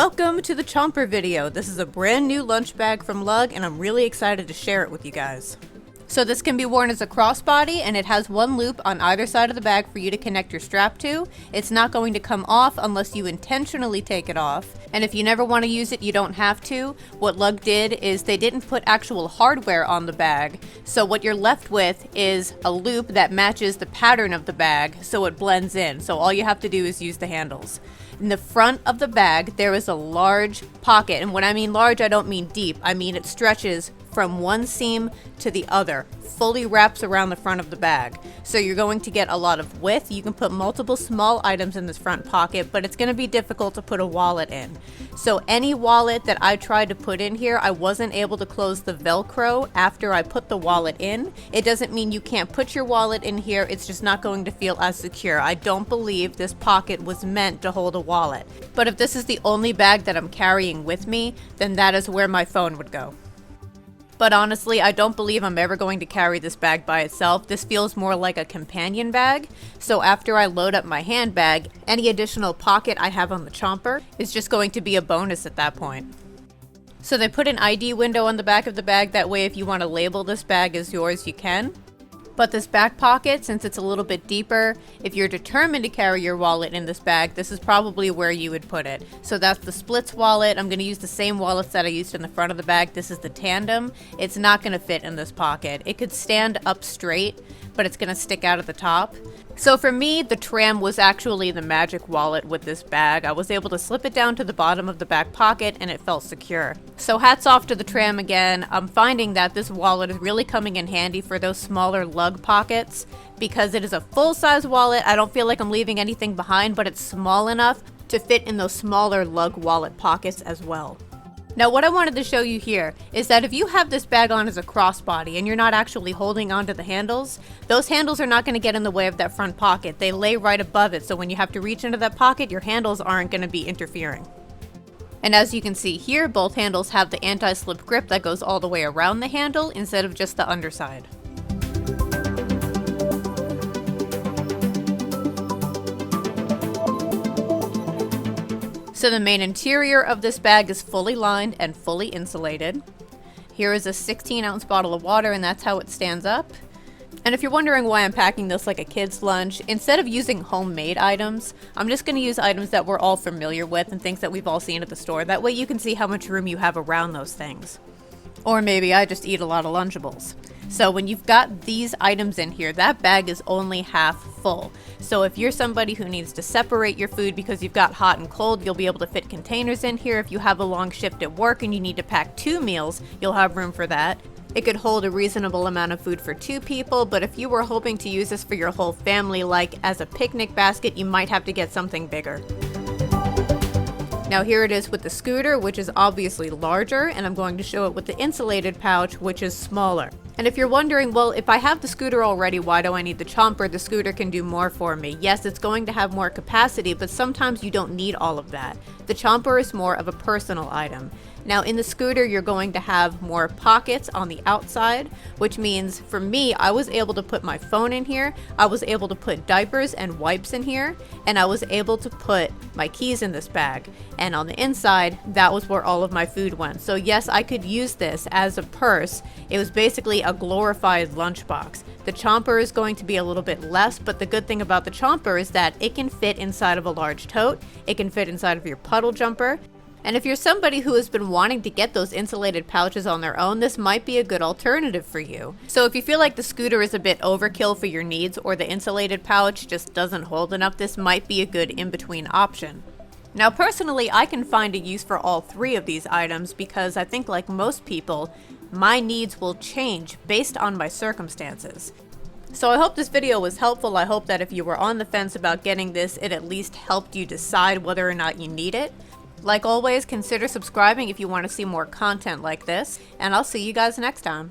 Welcome to the Chomper video. This is a brand new lunch bag from Lug and I'm really excited to share it with you guys. So this can be worn as a crossbody and it has one loop on either side of the bag for you to connect your strap to. It's not going to come off unless you intentionally take it off. And if you never want to use it, you don't have to. What Lug did is they didn't put actual hardware on the bag. So what you're left with is a loop that matches the pattern of the bag so it blends in. So all you have to do is use the handles. In the front of the bag, there is a large pocket. And when I mean large, I don't mean deep. I mean it stretches from one seam to the other, fully wraps around the front of the bag. So you're going to get a lot of width. You can put multiple small items in this front pocket, but it's going to be difficult to put a wallet in. So any wallet that I tried to put in here, I wasn't able to close the Velcro after I put the wallet in. It doesn't mean you can't put your wallet in here, it's just not going to feel as secure. I don't believe this pocket was meant to hold a wallet. But if this is the only bag that I'm carrying with me, then that is where my phone would go. But honestly, I don't believe I'm ever going to carry this bag by itself. This feels more like a companion bag. So after I load up my handbag, any additional pocket I have on the Chomper is just going to be a bonus at that point. So they put an ID window on the back of the bag. That way if you want to label this bag as yours, you can. But this back pocket, since it's a little bit deeper, if you're determined to carry your wallet in this bag, this is probably where you would put it. So that's the splits wallet. I'm going to use the same wallets that I used in the front of the bag. This is the tandem. It's not going to fit in this pocket. It could stand up straight, but it's going to stick out at the top. So for me, the tram was actually the magic wallet with this bag. I was able to slip it down to the bottom of the back pocket and it felt secure. So hats off to the tram again. I'm finding that this wallet is really coming in handy for those smaller lug pockets because it is a full-size wallet. I don't feel like I'm leaving anything behind, but it's small enough to fit in those smaller lug wallet pockets as well. Now what I wanted to show you here is that if you have this bag on as a crossbody and you're not actually holding onto the handles, those handles are not going to get in the way of that front pocket. They lay right above it, so when you have to reach into that pocket, your handles aren't going to be interfering. And as you can see here, both handles have the anti-slip grip that goes all the way around the handle instead of just the underside. So the main interior of this bag is fully lined and fully insulated. Here is a 16-ounce bottle of water and that's how it stands up. And if you're wondering why I'm packing this like a kid's lunch, instead of using homemade items, I'm just going to use items that we're all familiar with and things that we've all seen at the store. That way you can see how much room you have around those things. Or maybe I just eat a lot of Lunchables. So when you've got these items in here, that bag is only half full. So if you're somebody who needs to separate your food because you've got hot and cold, you'll be able to fit containers in here. If you have a long shift at work and you need to pack 2 meals, you'll have room for that. It could hold a reasonable amount of food for 2 people, but if you were hoping to use this for your whole family, like as a picnic basket, you might have to get something bigger. Now here it is with the scooter, which is obviously larger, and I'm going to show it with the insulated pouch, which is smaller. And if you're wondering, well, if I have the scooter already, why do I need the Chomper? The scooter can do more for me. Yes, it's going to have more capacity, but sometimes you don't need all of that. The Chomper is more of a personal item. Now in the scooter, you're going to have more pockets on the outside, which means for me, I was able to put my phone in here, I was able to put diapers and wipes in here, and I was able to put my keys in this bag. And on the inside, that was where all of my food went. So yes, I could use this as a purse. It was basically a glorified lunchbox. The Chomper is going to be a little bit less, but the good thing about the Chomper is that it can fit inside of a large tote, it can fit inside of your puddle jumper. And if you're somebody who has been wanting to get those insulated pouches on their own, this might be a good alternative for you. So if you feel like the scooter is a bit overkill for your needs or the insulated pouch just doesn't hold enough, this might be a good in-between option. Now personally, I can find a use for all 3 of these items because I think like most people, my needs will change based on my circumstances. So I hope this video was helpful. I hope that if you were on the fence about getting this, it at least helped you decide whether or not you need it. Like always, consider subscribing if you want to see more content like this, and I'll see you guys next time.